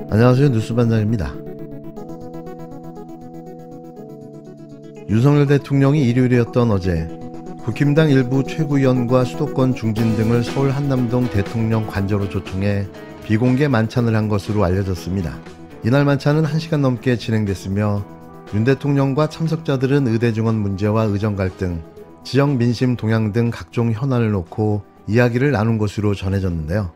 안녕하세요, 뉴스반장입니다. 윤석열 대통령이 일요일이었던 어제 국힘당 일부 최고위원과 수도권 중진 등을 서울 한남동 대통령 관저로 초청해 비공개 만찬을 한 것으로 알려졌습니다. 이날 만찬은 1시간 넘게 진행됐으며 윤 대통령과 참석자들은 의대 증원 문제와 의정 갈등, 지역 민심 동향 등 각종 현안을 놓고 이야기를 나눈 것으로 전해졌는데요.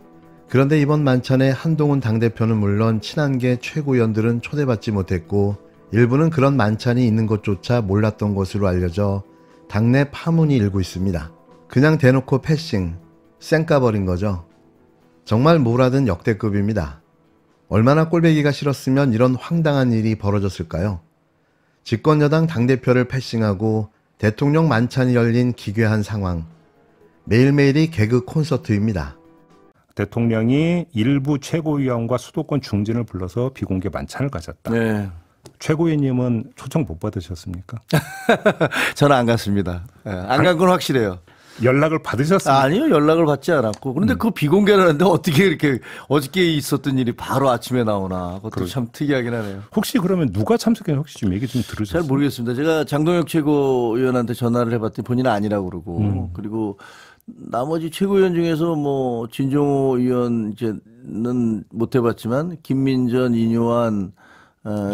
그런데 이번 만찬에 한동훈 당대표는 물론 친한계 최고위원들은 초대받지 못했고 일부는 그런 만찬이 있는 것조차 몰랐던 것으로 알려져 당내 파문이 일고 있습니다. 그냥 대놓고 패싱, 쌩까버린 거죠. 정말 뭐라든 역대급입니다. 얼마나 꼴보기가 싫었으면 이런 황당한 일이 벌어졌을까요? 집권여당 당대표를 패싱하고 대통령 만찬이 열린 기괴한 상황. 매일매일이 개그 콘서트입니다. 대통령이 일부 최고위원과 수도권 중진을 불러서 비공개 만찬을 가졌다. 네. 최고위원님은 초청 못 받으셨습니까? 저는 안 갔습니다. 안 간 건 확실해요. 연락을 받으셨습니까? 아니요, 연락을 받지 않았고. 그런데 그 비공개라는데 어떻게 이렇게 어저께 있었던 일이 바로 아침에 나오나. 그것도 참 특이하긴 하네요. 혹시 그러면 누가 참석했는지 혹시 좀 얘기 좀 들으셨어요? 잘 모르겠습니다. 제가 장동혁 최고위원한테 전화를 해봤더니 본인은 아니라고 그러고. 그리고 나머지 최고위원 중에서 뭐 진종호 의원 이제는 못 해봤지만 김민전, 이뇨한,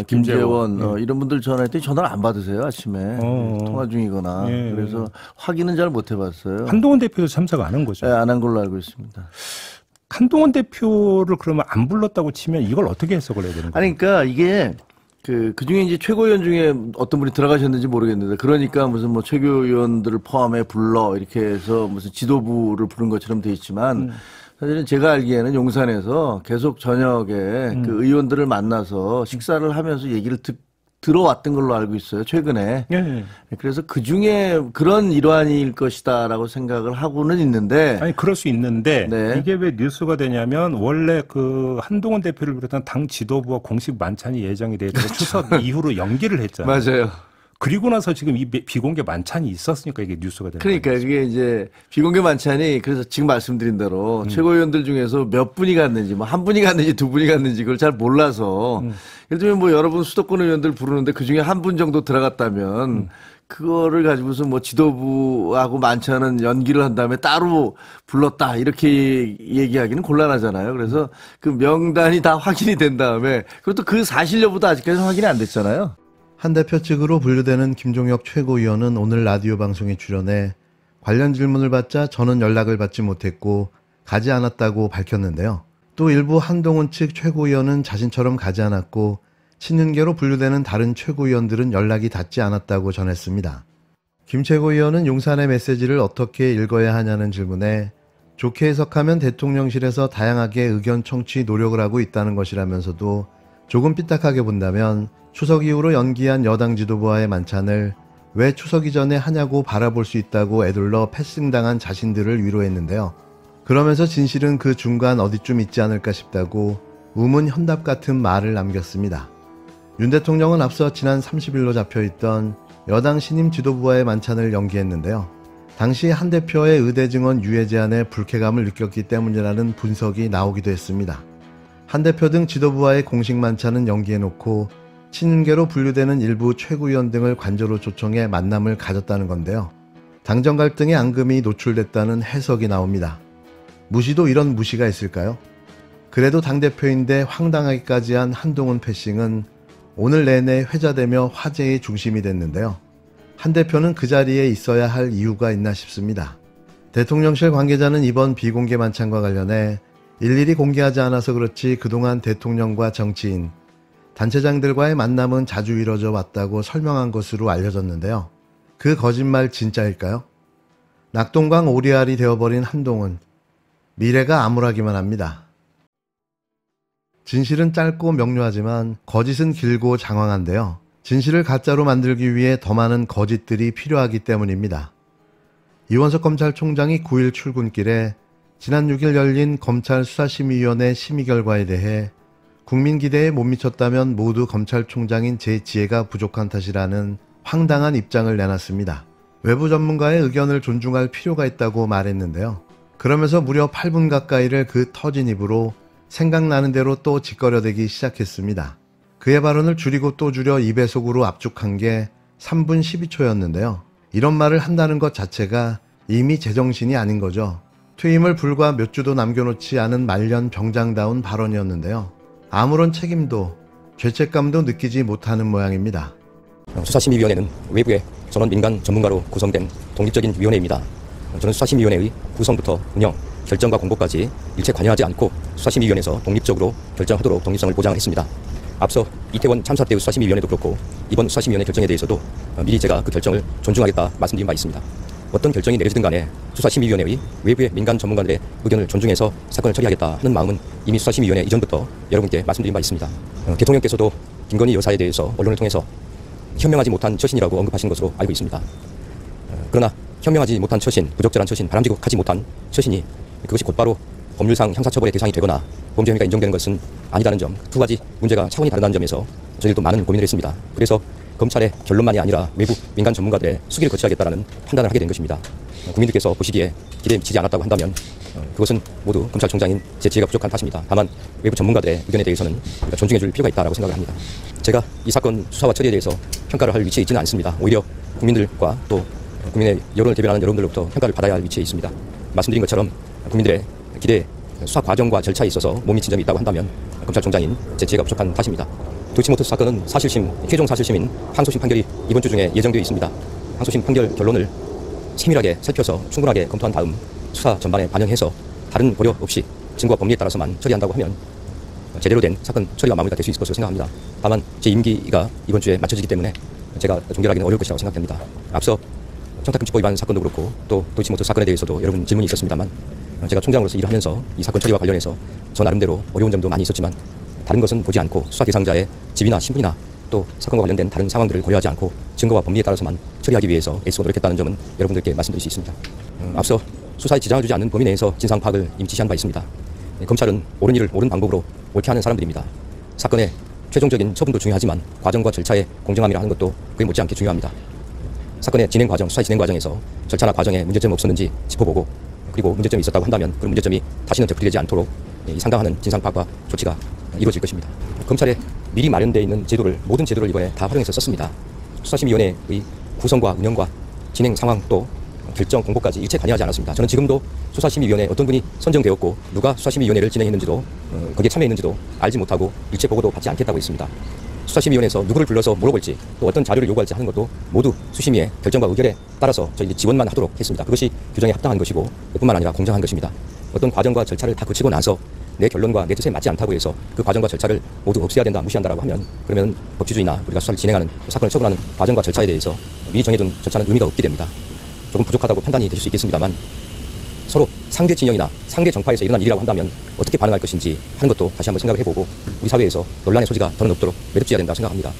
김재원 예. 이런 분들 전화했더니 전화를 안 받으세요 아침에 통화 중이거나. 예. 그래서 확인은 잘 못 해봤어요. 한동훈 대표도 참석 안 한 거죠? 네, 안 한 걸로 알고 있습니다. 한동훈 대표를 그러면 안 불렀다고 치면 이걸 어떻게 해석을 해야 되는 거예요? 아니 그러니까 이게 그 중에 이제 최고위원 중에 어떤 분이 들어가셨는지 모르겠는데 그러니까 무슨 뭐 최고위원들을 포함해 불러 이렇게 해서 무슨 지도부를 부른 것처럼 돼 있지만 사실은 제가 알기에는 용산에서 계속 저녁에 그 의원들을 만나서 식사를 하면서 얘기를 들어왔던 걸로 알고 있어요, 최근에. 예. 그래서 그 중에 그런 일환일 것이다라고 생각을 하고는 있는데. 아니, 그럴 수 있는데, 네. 이게 왜 뉴스가 되냐면, 원래 그 한동훈 대표를 비롯한 당 지도부와 공식 만찬이 예정이 돼 있고, 추석 이후로 연기를 했잖아요. 맞아요. 그리고 나서 지금 이 비공개 만찬이 있었으니까 이게 뉴스가 되는 거예요. 그러니까 그게 이제 비공개 만찬이 그래서 지금 말씀드린 대로 최고위원들 중에서 몇 분이 갔는지 뭐 한 분이 갔는지 두 분이 갔는지 그걸 잘 몰라서 예를 들면 뭐 여러분 수도권 의원들 부르는데 그 중에 한 분 정도 들어갔다면 그거를 가지고서 뭐 지도부하고 만찬은 연기를 한 다음에 따로 불렀다 이렇게 얘기하기는 곤란하잖아요. 그래서 그 명단이 다 확인이 된 다음에 그것도 그 사실 여부도 아직까지는 확인이 안 됐잖아요. 한 대표 측으로 분류되는 김종혁 최고위원은 오늘 라디오 방송에 출연해 관련 질문을 받자 저는 연락을 받지 못했고 가지 않았다고 밝혔는데요. 또 일부 한동훈 측 최고위원은 자신처럼 가지 않았고 친윤계로 분류되는 다른 최고위원들은 연락이 닿지 않았다고 전했습니다. 김 최고위원은 용산의 메시지를 어떻게 읽어야 하냐는 질문에 좋게 해석하면 대통령실에서 다양하게 의견 청취 노력을 하고 있다는 것이라면서도 조금 삐딱하게 본다면 추석 이후로 연기한 여당 지도부와의 만찬을 왜 추석 이전에 하냐고 바라볼 수 있다고 애둘러 패싱당한 자신들을 위로했는데요. 그러면서 진실은 그 중간 어디쯤 있지 않을까 싶다고 우문현답 같은 말을 남겼습니다. 윤 대통령은 앞서 지난 30일로 잡혀있던 여당 신임 지도부와의 만찬을 연기했는데요. 당시 한 대표의 의대 증원 유예 제안에 불쾌감을 느꼈기 때문이라는 분석이 나오기도 했습니다. 한 대표 등 지도부와의 공식 만찬은 연기해놓고 친윤계로 분류되는 일부 최고위원 등을 관저로 초청해 만남을 가졌다는 건데요. 당정 갈등의 앙금이 노출됐다는 해석이 나옵니다. 무시도 이런 무시가 있을까요? 그래도 당대표인데 황당하기까지 한 한동훈 패싱은 오늘 내내 회자되며 화제의 중심이 됐는데요. 한 대표는 그 자리에 있어야 할 이유가 있나 싶습니다. 대통령실 관계자는 이번 비공개 만찬과 관련해 일일이 공개하지 않아서 그렇지 그동안 대통령과 정치인, 단체장들과의 만남은 자주 이뤄져 왔다고 설명한 것으로 알려졌는데요. 그 거짓말 진짜일까요? 낙동강 오리알이 되어버린 한동훈. 미래가 암울하기만 합니다. 진실은 짧고 명료하지만 거짓은 길고 장황한데요. 진실을 가짜로 만들기 위해 더 많은 거짓들이 필요하기 때문입니다. 이원석 검찰총장이 9일 출근길에 지난 6일 열린 검찰 수사심의위원회 심의 결과에 대해 국민 기대에 못 미쳤다면 모두 검찰총장인 제 지혜가 부족한 탓이라는 황당한 입장을 내놨습니다. 외부 전문가의 의견을 존중할 필요가 있다고 말했는데요. 그러면서 무려 8분 가까이를 그 터진 입으로 생각나는 대로 또 짓거려대기 시작했습니다. 그의 발언을 줄이고 또 줄여 2배속으로 압축한 게 3분 12초였는데요. 이런 말을 한다는 것 자체가 이미 제정신이 아닌 거죠. 퇴임을 불과 몇 주도 남겨놓지 않은 말년 병장다운 발언이었는데요. 아무런 책임도 죄책감도 느끼지 못하는 모양입니다. 수사심의위원회는 외부의 전원 민간 전문가로 구성된 독립적인 위원회입니다. 저는 수사심의위원회의 구성부터 운영, 결정과 공보까지 일체 관여하지 않고 수사심의위원회에서 독립적으로 결정하도록 독립성을 보장했습니다. 앞서 이태원 참사 때의 수사심의위원회도 그렇고 이번 수사심의위원회 결정에 대해서도 미리 제가 그 결정을 존중하겠다 말씀드린 바 있습니다. 어떤 결정이 내려지든 간에 수사심의위원회의 외부의 민간 전문가들의 의견을 존중해서 사건을 처리하겠다 하는 마음은 이미 수사심의위원회 이전부터 여러분께 말씀드린 바 있습니다. 대통령께서도 김건희 여사에 대해서 언론을 통해서 현명하지 못한 처신이라고 언급하신 것으로 알고 있습니다. 그러나 현명하지 못한 처신, 부적절한 처신, 바람직하지 못한 처신이 그것이 곧바로 법률상 형사처벌의 대상이 되거나 범죄 혐의가 인정되는 것은 아니라는 점, 두 가지 문제가 차원이 다르다는 점에서 저희도 많은 고민을 했습니다. 그래서 검찰의 결론만이 아니라 외부 민간 전문가들의 수기를 거쳐야겠다는 판단을 하게 된 것입니다. 국민들께서 보시기에 기대에 미치지 않았다고 한다면 그것은 모두 검찰총장인 제 지혜가 부족한 탓입니다. 다만 외부 전문가들의 의견에 대해서는 존중해 줄 필요가 있다고 생각을 합니다. 제가 이 사건 수사와 처리에 대해서 평가를 할 위치에 있지는 않습니다. 오히려 국민들과 또 국민의 여론을 대변하는 여러분들로부터 평가를 받아야 할 위치에 있습니다. 말씀드린 것처럼 국민들의 기대, 수사 과정과 절차에 있어서 못 미친 점이 있다고 한다면 검찰총장인 제 지혜가 부족한 탓입니다. 도이치모터스 사건은 사실심, 최종 사실심인 항소심 판결이 이번 주 중에 예정되어 있습니다. 항소심 판결 결론을 세밀하게 살펴서 충분하게 검토한 다음 수사 전반에 반영해서 다른 고려 없이 증거와 법리에 따라서만 처리한다고 하면 제대로 된 사건 처리가 마무리가 될 수 있을 것으로 생각합니다. 다만 제 임기가 이번 주에 맞춰지기 때문에 제가 종결하기는 어려울 것이라고 생각됩니다. 앞서 청탁금지법 위반 사건도 그렇고 또 도이치모터스 사건에 대해서도 여러분 질문이 있었습니다만 제가 총장으로서 일을 하면서 이 사건 처리와 관련해서 저 나름대로 어려운 점도 많이 있었지만 다른 것은 보지 않고 수사 대상자의 집이나 신분이나 또 사건과 관련된 다른 상황들을 고려하지 않고 증거와 법리에 따라서만 처리하기 위해서 애쓰고 노력했다는 점은 여러분들께 말씀드릴 수 있습니다. 앞서 수사에 지장을 주지 않는 범위 내에서 진상 파악을 이미 지시한 바 있습니다. 검찰은 옳은 일을 옳은 방법으로 옳게 하는 사람들입니다. 사건의 최종적인 처분도 중요하지만 과정과 절차의 공정함이라 하는 것도 그에 못지않게 중요합니다. 사건의 진행 과정, 수사의 진행 과정에서 절차나 과정에 문제점이 없었는지 짚어보고 그리고 문제점이 있었다고 한다면 그런 문제점이 다시는 되풀이되지 않도록 상당한 진상 파악과 조치가 이루어질 것입니다. 검찰에 미리 마련되어 있는 제도를 모든 제도를 이번에 다 활용해서 썼습니다. 수사심의위원회의 구성과 운영과 진행 상황 또 결정 공보까지 일체 관여하지 않았습니다. 저는 지금도 수사심의위원회 어떤 분이 선정되었고 누가 수사심의위원회를 진행했는지도 거기에 참여했는지도 알지 못하고 일체 보고도 받지 않겠다고 했습니다. 수사심의위원회에서 누구를 불러서 물어볼지 또 어떤 자료를 요구할지 하는 것도 모두 수심위의 결정과 의결에 따라서 저희들이 지원만 하도록 했습니다. 그것이 규정에 합당한 것이고 뿐만 아니라 공정한 것입니다. 어떤 과정과 절차를 다 거치고 나서 내 결론과 내 뜻에 맞지 않다고 해서 그 과정과 절차를 모두 없애야 된다, 무시한다라고 하면 그러면 법치주의나 우리가 수사를 진행하는 사건을 처분하는 과정과 절차에 대해서 미리 정해둔 절차는 의미가 없게 됩니다. 조금 부족하다고 판단이 될 수 있겠습니다만 서로 상대 진영이나 상대 정파에서 일어난 일이라고 한다면 어떻게 반응할 것인지 하는 것도 다시 한번 생각을 해보고 우리 사회에서 논란의 소지가 더는 없도록 매듭지어야 된다고 생각합니다.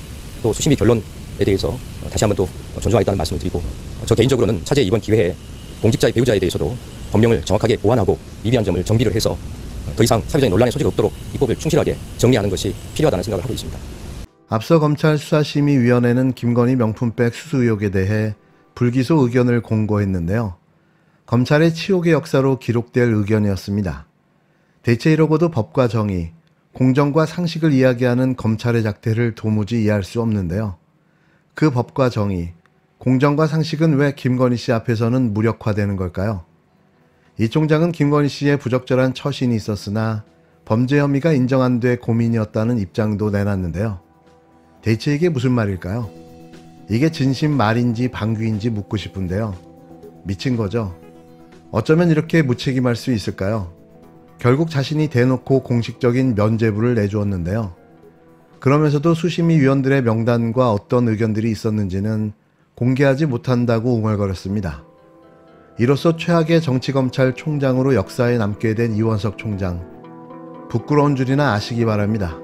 또 수심위 결론에 대해서 다시 한번 또 존중하겠다는 말씀을 드리고 저 개인적으로는 차제 이번 기회에 공직자의 배우자에 대해서도 법령을 정확하게 보완하고 미비한 점을 정비를 해서 더 이상 사회적인 논란의 소지가 없도록 입법을 충실하게 정리하는 것이 필요하다는 생각을 하고 있습니다. 앞서 검찰 수사심의위원회는 김건희 명품백 수수 의혹에 대해 불기소 의견을 공고했는데요. 검찰의 치욕의 역사로 기록될 의견이었습니다. 대체 이러고도 법과 정의, 공정과 상식을 이야기하는 검찰의 작태를 도무지 이해할 수 없는데요. 그 법과 정의, 공정과 상식은 왜 김건희 씨 앞에서는 무력화되는 걸까요? 이 총장은 김건희 씨의 부적절한 처신이 있었으나 범죄 혐의가 인정 안 돼 고민이었다는 입장도 내놨는데요. 대체 이게 무슨 말일까요? 이게 진심 말인지 방귀인지 묻고 싶은데요. 미친 거죠? 어쩌면 이렇게 무책임할 수 있을까요? 결국 자신이 대놓고 공식적인 면죄부를 내주었는데요. 그러면서도 수심위 위원들의 명단과 어떤 의견들이 있었는지는 공개하지 못한다고 웅얼거렸습니다. 이로써 최악의 정치검찰 총장으로 역사에 남게 된 이원석 총장. 부끄러운 줄이나 아시기 바랍니다.